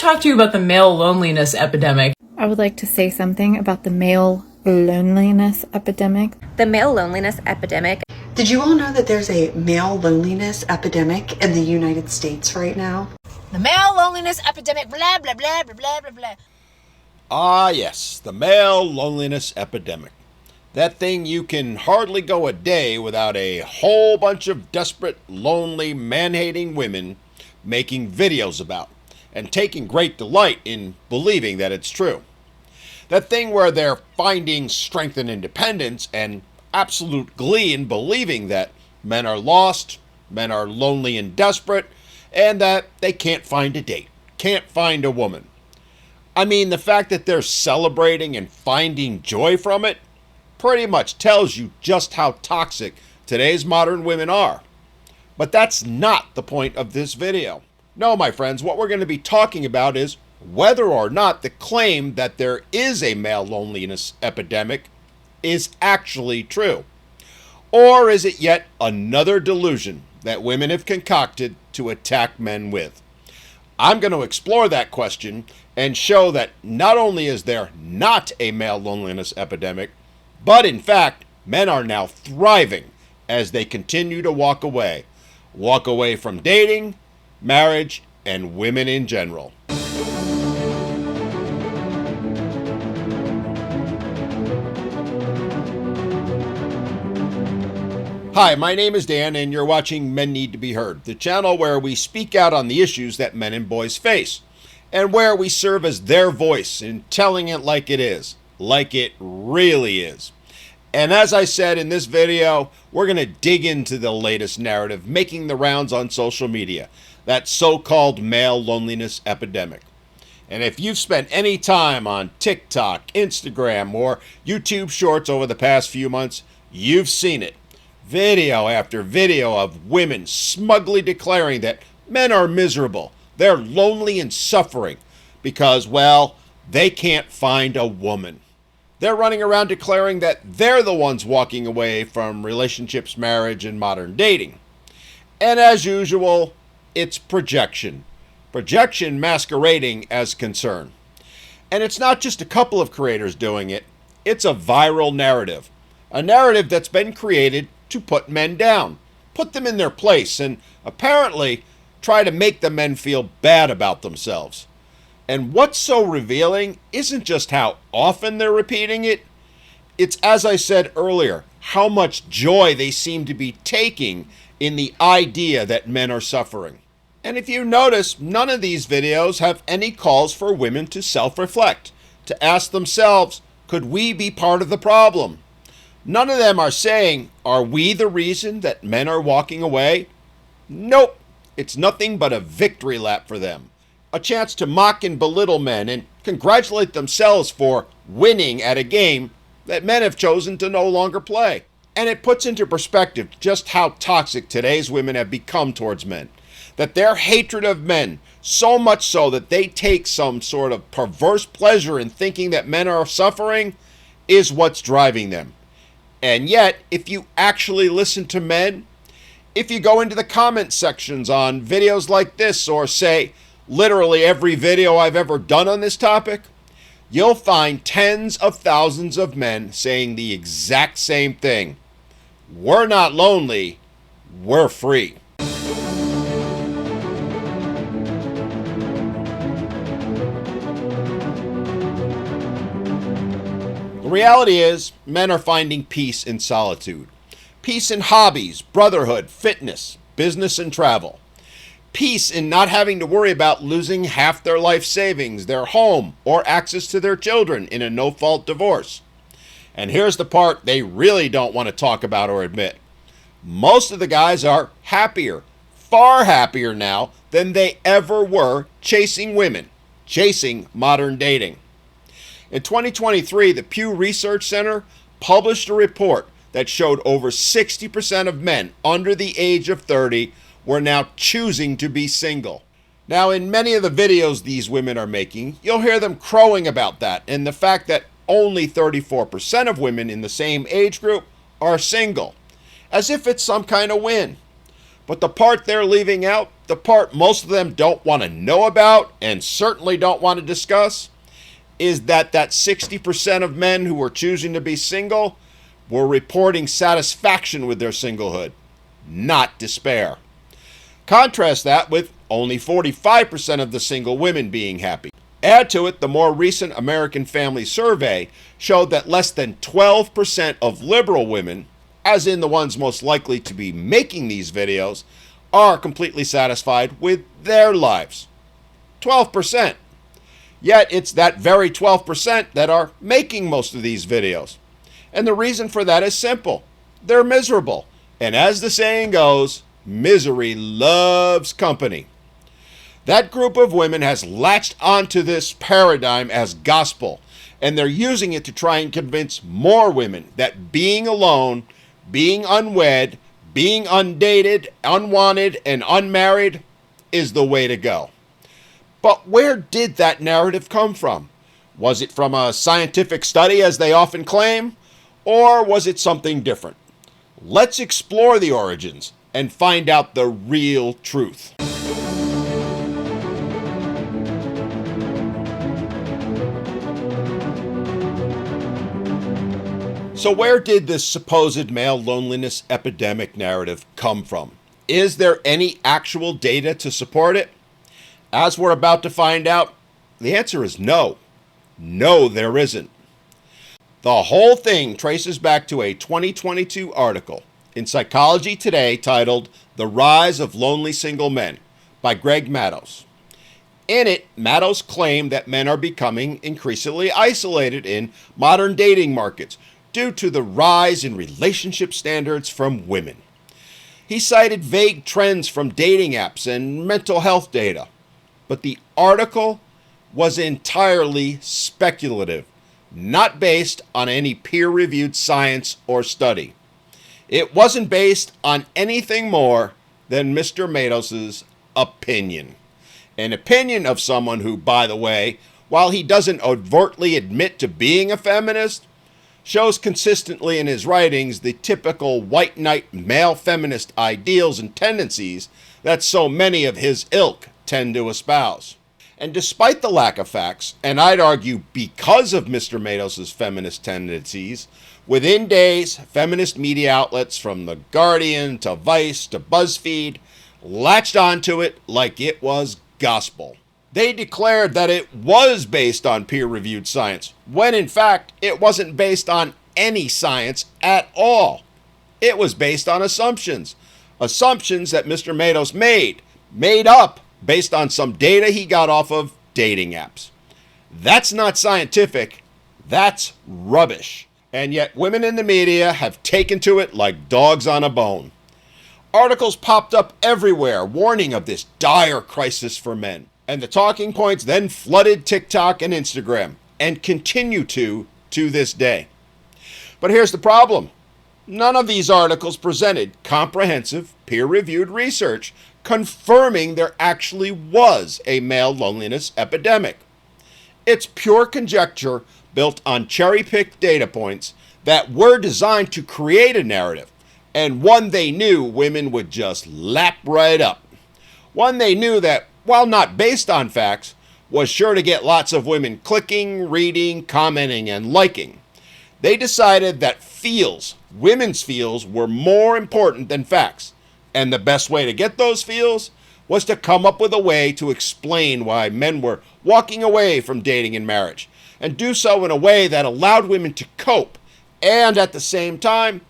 talk to you about the male loneliness epidemic. I would like to say something about the male loneliness epidemic. The male loneliness epidemic. Did you all know that there's a male loneliness epidemic in the United States right now? The male loneliness epidemic, blah, blah, blah, blah, blah, blah, blah. Ah, yes, the male loneliness epidemic. That thing you can hardly go a day without a whole bunch of desperate, lonely, man-hating women making videos about and taking great delight in believing that it's true. That thing where they're finding strength and independence and absolute glee in believing that men are lost, men are lonely and desperate, and that they can't find a date, can't find a woman. I mean, the fact that they're celebrating and finding joy from it pretty much tells you just how toxic today's modern women are. But that's not the point of this video. No, my friends, what we're going to be talking about is whether or not the claim that there is a male loneliness epidemic is actually true. Or is it yet another delusion that women have concocted to attack men with? I'm going to explore that question and show that not only is there not a male loneliness epidemic, but in fact, men are now thriving as they continue to walk away from dating, marriage, and women in general. Hi, my name is Dan, and you're watching Men Need to Be Heard, the channel where we speak out on the issues that men and boys face, and where we serve as their voice in telling it like it really is. And as I said in this video, we're going to dig into the latest narrative making the rounds on social media, that so-called male loneliness epidemic. And if you've spent any time on TikTok, Instagram, or YouTube Shorts over the past few months, you've seen it. Video after video of women smugly declaring that men are miserable, they're lonely and suffering because, well, they can't find a woman. They're running around declaring that they're the ones walking away from relationships, marriage, and modern dating. And as usual, it's projection. Projection masquerading as concern. And it's not just a couple of creators doing it, it's a viral narrative. A narrative that's been created to put men down, put them in their place, and apparently try to make the men feel bad about themselves. And what's so revealing isn't just how often they're repeating it, it's, as I said earlier, how much joy they seem to be taking in the idea that men are suffering. And if you notice, none of these videos have any calls for women to self-reflect, to ask themselves, could we be part of the problem? None of them are saying, are we the reason that men are walking away? Nope. It's nothing but a victory lap for them. A chance to mock and belittle men and congratulate themselves for winning at a game that men have chosen to no longer play. And it puts into perspective just how toxic today's women have become towards men. That their hatred of men, so much so that they take some sort of perverse pleasure in thinking that men are suffering, is what's driving them. And yet, if you actually listen to men, if you go into the comment sections on videos like this, or say, literally every video I've ever done on this topic, you'll find tens of thousands of men saying the exact same thing. We're not lonely, we're free. The reality is, men are finding peace in solitude. Peace in hobbies, brotherhood, fitness, business, and travel. Peace in not having to worry about losing half their life savings, their home, or access to their children in a no-fault divorce. And here's the part they really don't want to talk about or admit. Most of the guys are happier, far happier now than they ever were chasing women, chasing modern dating. In 2023, the Pew Research Center published a report that showed over 60% of men under the age of 30 were now choosing to be single. Now, in many of the videos these women are making, you'll hear them crowing about that and the fact that only 34% of women in the same age group are single, as if it's some kind of win. But the part they're leaving out, the part most of them don't want to know about and certainly don't want to discuss, is that 60% of men who were choosing to be single were reporting satisfaction with their singlehood, not despair. Contrast that with only 45% of the single women being happy. Add to it, the more recent American Family Survey showed that less than 12% of liberal women, as in the ones most likely to be making these videos, are completely satisfied with their lives. 12%. Yet it's that very 12% that are making most of these videos. And the reason for that is simple. They're miserable. And as the saying goes, misery loves company. That group of women has latched onto this paradigm as gospel, and they're using it to try and convince more women that being alone, being unwed, being undated, unwanted, and unmarried is the way to go. But where did that narrative come from? Was it from a scientific study, as they often claim, or was it something different? Let's explore the origins and find out the real truth. So where did this supposed male loneliness epidemic narrative come from? Is there any actual data to support it? As we're about to find out, the answer is no. No, there isn't. The whole thing traces back to a 2022 article in Psychology Today titled "The Rise of Lonely Single Men" by Greg Matos. In it, Matos claimed that men are becoming increasingly isolated in modern dating markets due to the rise in relationship standards from women. He cited vague trends from dating apps and mental health data, but the article was entirely speculative, not based on any peer-reviewed science or study. It wasn't based on anything more than Mr. Matos's opinion. An opinion of someone who, by the way, while he doesn't overtly admit to being a feminist, shows consistently in his writings the typical white knight male feminist ideals and tendencies that so many of his ilk tend to espouse. And despite the lack of facts, and I'd argue because of Mr. Matos's feminist tendencies, within days, feminist media outlets from The Guardian to Vice to BuzzFeed latched onto it like it was gospel. They declared that it was based on peer-reviewed science, when in fact it wasn't based on any science at all. It was based on assumptions. Assumptions that Mr. Matos made up based on some data he got off of dating apps. That's not scientific, that's rubbish. And yet women in the media have taken to it like dogs on a bone. Articles popped up everywhere warning of this dire crisis for men. And the talking points then flooded TikTok and Instagram, and continue to this day. But here's the problem. None of these articles presented comprehensive, peer-reviewed research confirming there actually was a male loneliness epidemic. It's pure conjecture built on cherry-picked data points that were designed to create a narrative, and one they knew women would just lap right up. One they knew that, while not based on facts, was sure to get lots of women clicking, reading, commenting, and liking. They decided that feels, women's feels, were more important than facts, and the best way to get those feels was to come up with a way to explain why men were walking away from dating and marriage, and do so in a way that allowed women to cope, and at the same time,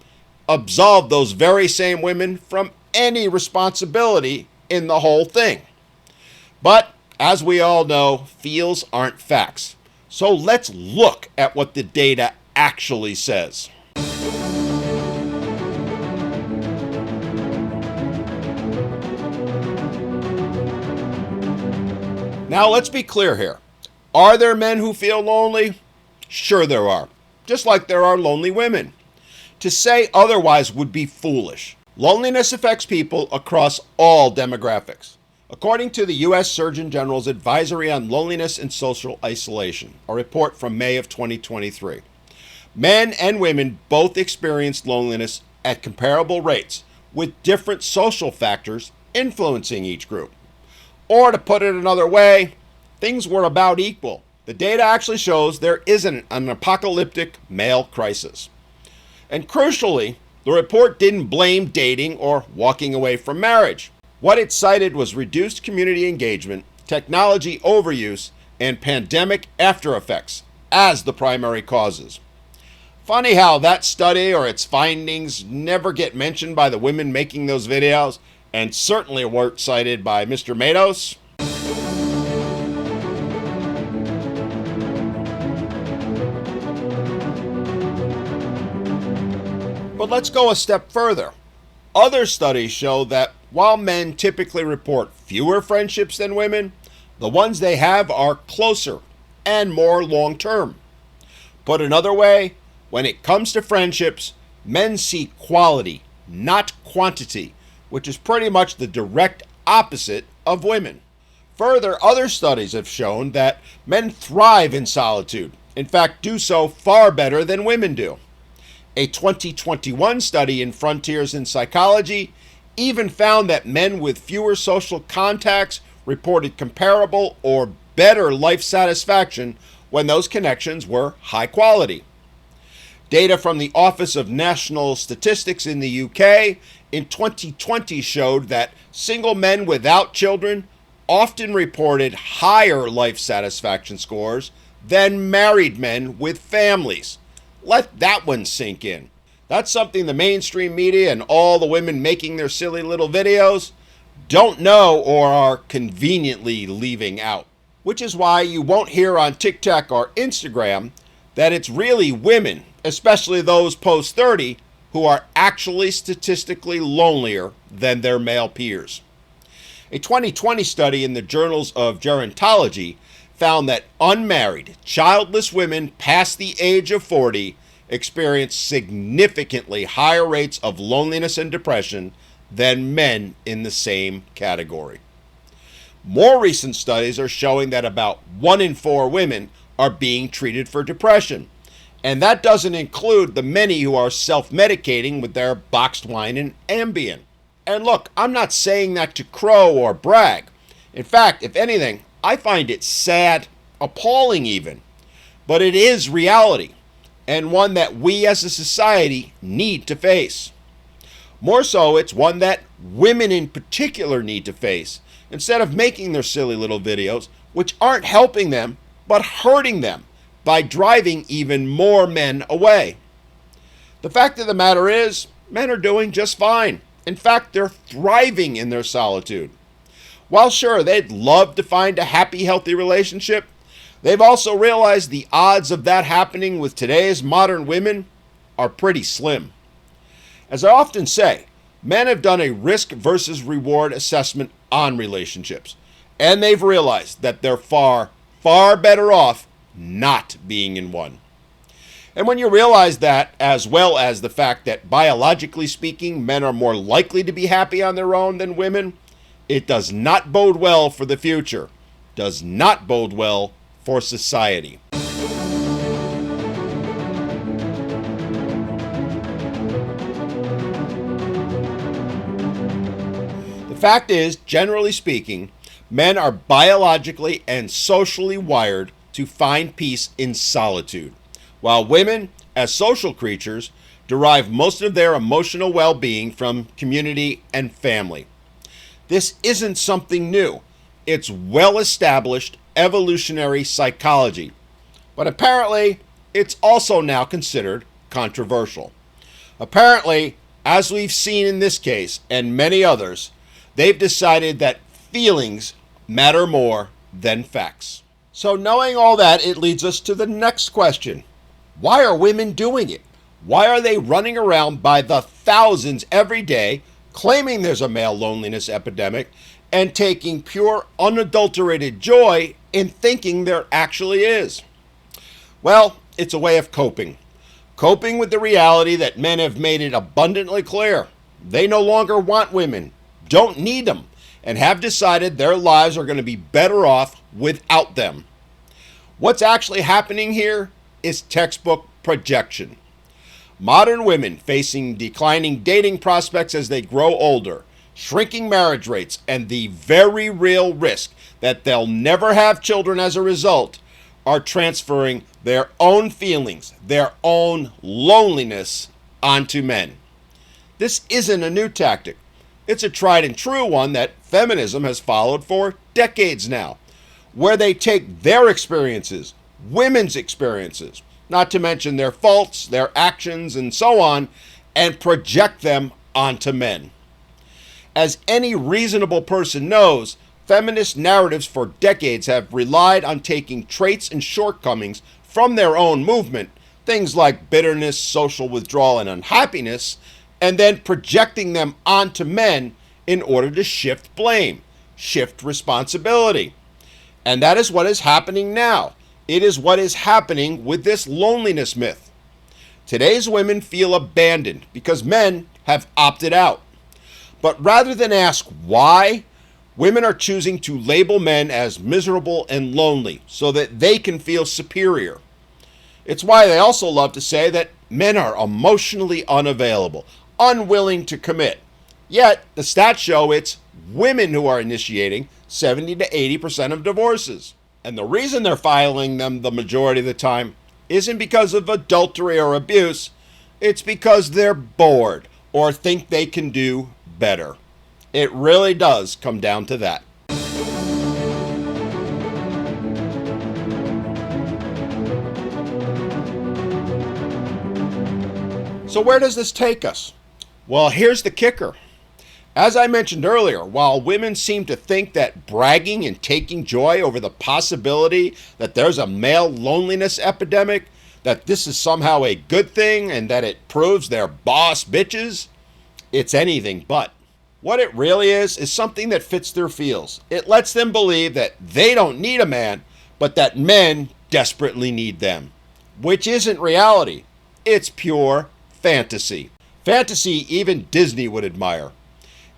absolve those very same women from any responsibility in the whole thing. But, as we all know, feels aren't facts. So let's look at what the data actually says. Now let's be clear here. Are there men who feel lonely? Sure there are. Just like there are lonely women. To say otherwise would be foolish. Loneliness affects people across all demographics. According to the U.S. Surgeon General's Advisory on Loneliness and Social Isolation, a report from May of 2023, men and women both experienced loneliness at comparable rates, with different social factors influencing each group. Or to put it another way, things were about equal. The data actually shows there isn't an apocalyptic male crisis. And crucially, the report didn't blame dating or walking away from marriage. What it cited was reduced community engagement, technology overuse, and pandemic after effects as the primary causes. Funny how that study or its findings never get mentioned by the women making those videos, and certainly weren't cited by Mr. Matos. But let's go a step further. Other studies show that while men typically report fewer friendships than women, the ones they have are closer and more long-term. Put another way, when it comes to friendships, men seek quality, not quantity, which is pretty much the direct opposite of women. Further, other studies have shown that men thrive in solitude, in fact do so far better than women do. A 2021 study in Frontiers in Psychology even found that men with fewer social contacts reported comparable or better life satisfaction when those connections were high quality. Data from the Office of National Statistics in the UK in 2020 showed that single men without children often reported higher life satisfaction scores than married men with families. Let that one sink in. That's something the mainstream media and all the women making their silly little videos don't know or are conveniently leaving out. Which is why you won't hear on TikTok or Instagram that it's really women, especially those post 30, who are actually statistically lonelier than their male peers. A 2020 study in the Journals of Gerontology found that unmarried, childless women past the age of 40 experience significantly higher rates of loneliness and depression than men in the same category. More recent studies are showing that about 1 in 4 women are being treated for depression, and that doesn't include the many who are self-medicating with their boxed wine and Ambien. And look, I'm not saying that to crow or brag. In fact, if anything, I find it sad, appalling even. But it is reality, and one that we as a society need to face. More so, it's one that women in particular need to face, instead of making their silly little videos, which aren't helping them, but hurting them by driving even more men away. The fact of the matter is, men are doing just fine. In fact, they're thriving in their solitude. While sure, they'd love to find a happy, healthy relationship, they've also realized the odds of that happening with today's modern women are pretty slim. As I often say, men have done a risk versus reward assessment on relationships, and they've realized that they're far, far better off not being in one. And when you realize that, as well as the fact that biologically speaking, men are more likely to be happy on their own than women, it does not bode well for the future, does not bode well for society. The fact is, generally speaking, men are biologically and socially wired to find peace in solitude, while women, as social creatures, derive most of their emotional well-being from community and family. This isn't something new. It's well-established evolutionary psychology, but apparently it's also now considered controversial. Apparently, as we've seen in this case and many others, they've decided that feelings matter more than facts. So knowing all that, it leads us to the next question. Why are women doing it? Why are they running around by the thousands every day, claiming there's a male loneliness epidemic, and taking pure, unadulterated joy in thinking there actually is? Well, it's a way of coping. Coping with the reality that men have made it abundantly clear. They no longer want women, don't need them, and have decided their lives are going to be better off without them. What's actually happening here is textbook projection. Modern women facing declining dating prospects as they grow older, shrinking marriage rates, and the very real risk that they'll never have children as a result are transferring their own feelings, their own loneliness onto men. This isn't a new tactic. It's a tried and true one that feminism has followed for decades now, where they take their experiences, women's experiences, not to mention their faults, their actions, and so on, and project them onto men. As any reasonable person knows, feminist narratives for decades have relied on taking traits and shortcomings from their own movement, things like bitterness, social withdrawal, and unhappiness, and then projecting them onto men in order to shift blame, shift responsibility. And that is what is happening now. It is what is happening with this loneliness myth. Today's women feel abandoned because men have opted out. But rather than ask why, women are choosing to label men as miserable and lonely so that they can feel superior. It's why they also love to say that men are emotionally unavailable, unwilling to commit. Yet, the stats show it's women who are initiating 70 to 80% of divorces. And the reason they're filing them the majority of the time isn't because of adultery or abuse. It's because they're bored or think they can do better. It really does come down to that. So where does this take us? Well, here's the kicker. As I mentioned earlier, while women seem to think that bragging and taking joy over the possibility that there's a male loneliness epidemic, that this is somehow a good thing and that it proves they're boss bitches, it's anything but. What it really is something that fits their feels. It lets them believe that they don't need a man, but that men desperately need them. Which isn't reality. It's pure fantasy. Fantasy even Disney would admire.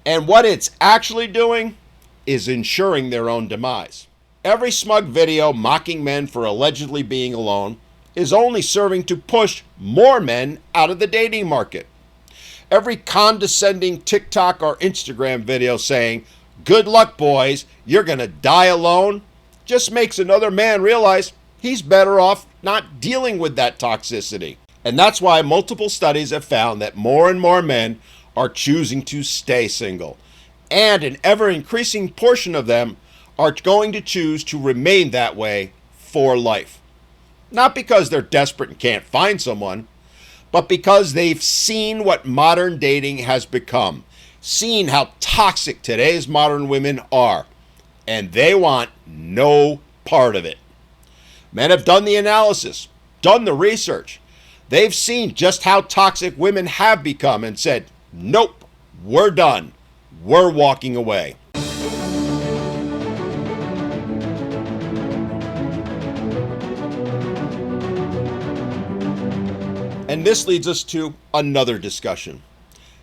And what it's actually doing is ensuring their own demise. Every smug video mocking men for allegedly being alone is only serving to push more men out of the dating market. Every condescending TikTok or Instagram video saying, "Good luck, boys, you're gonna die alone," just makes another man realize he's better off not dealing with that toxicity. And that's why multiple studies have found that more and more men are choosing to stay single. And an ever-increasing portion of them are going to choose to remain that way for life. Not because they're desperate and can't find someone, but because they've seen what modern dating has become, seen how toxic today's modern women are, and they want no part of it. Men have done the analysis, done the research. They've seen just how toxic women have become and said, nope, we're done. We're walking away. And this leads us to another discussion.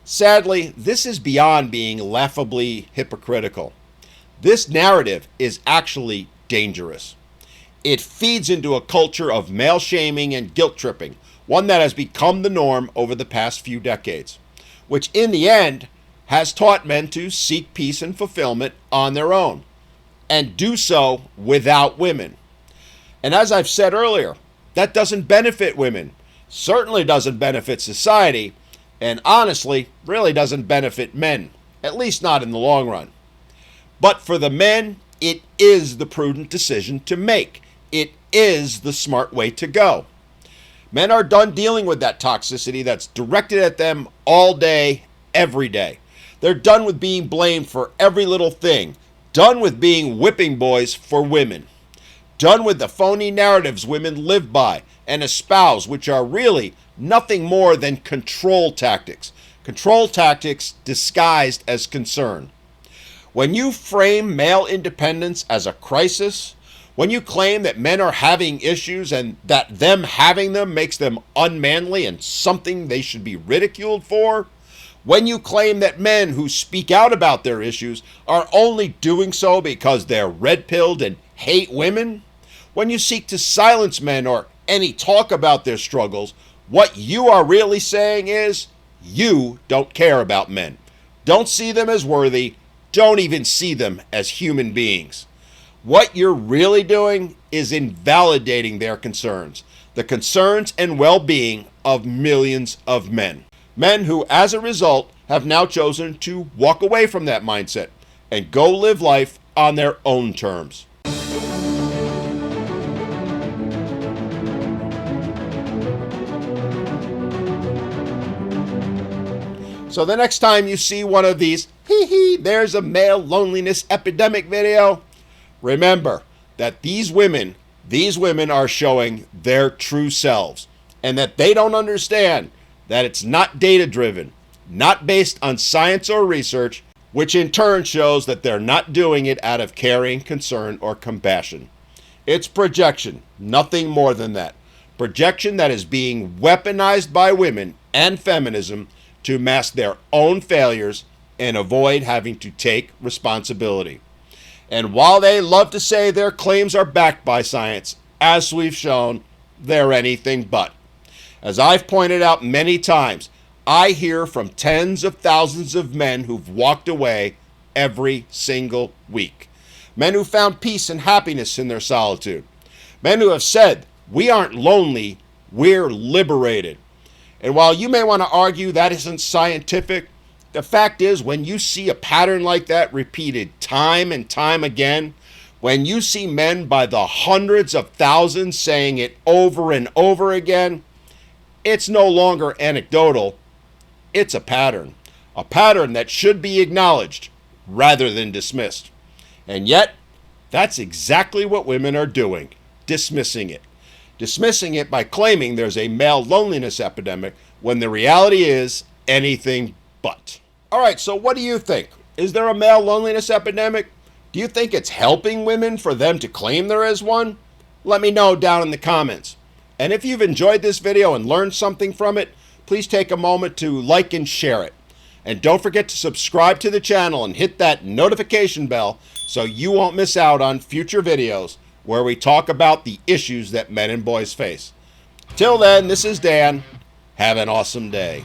Sadly, this is beyond being laughably hypocritical. This narrative is actually dangerous. It feeds into a culture of male shaming and guilt tripping, one that has become the norm over the past few decades, which in the end has taught men to seek peace and fulfillment on their own, and do so without women. And as I've said earlier, that doesn't benefit women, certainly doesn't benefit society, and honestly, really doesn't benefit men, at least not in the long run. But for the men, it is the prudent decision to make. It is the smart way to go. Men are done dealing with that toxicity that's directed at them all day, every day. They're done with being blamed for every little thing, done with being whipping boys for women, done with the phony narratives women live by and espouse, which are really nothing more than control tactics disguised as concern. When you frame male independence as a crisis, when you claim that men are having issues and that them having them makes them unmanly and something they should be ridiculed for, when you claim that men who speak out about their issues are only doing so because they're red-pilled and hate women, when you seek to silence men or any talk about their struggles, What you are really saying is, you don't care about men. Don't see them as worthy. Don't even see them as human beings. What you're really doing is invalidating their concerns, the concerns and well-being of millions of men. Men who, as a result, have now chosen to walk away from that mindset and go live life on their own terms. So the next time you see one of these, there's a male loneliness epidemic video, remember that these women are showing their true selves, and that they don't understand that it's not data driven, not based on science or research, which in turn shows that they're not doing it out of caring, concern, or compassion. It's projection, nothing more than that. Projection that is being weaponized by women and feminism to mask their own failures and avoid having to take responsibility. And while they love to say their claims are backed by science, as we've shown, they're anything but. As I've pointed out many times, I hear from tens of thousands of men who've walked away every single week. Men who found peace and happiness in their solitude. Men who have said, we aren't lonely, we're liberated. And while you may want to argue that isn't scientific, the fact is when you see a pattern like that repeated time and time again, when you see men by the hundreds of thousands saying it over and over again, it's no longer anecdotal, it's a pattern that should be acknowledged rather than dismissed. And yet, that's exactly what women are doing, dismissing it. Dismissing it by claiming there's a male loneliness epidemic when the reality is anything but. All right, so what do you think? Is there a male loneliness epidemic? Do you think it's helping women for them to claim there is one? Let me know down in the comments. And if you've enjoyed this video and learned something from it, please take a moment to like and share it. And don't forget to subscribe to the channel and hit that notification bell so you won't miss out on future videos where we talk about the issues that men and boys face. Till then, this is Dan. Have an awesome day.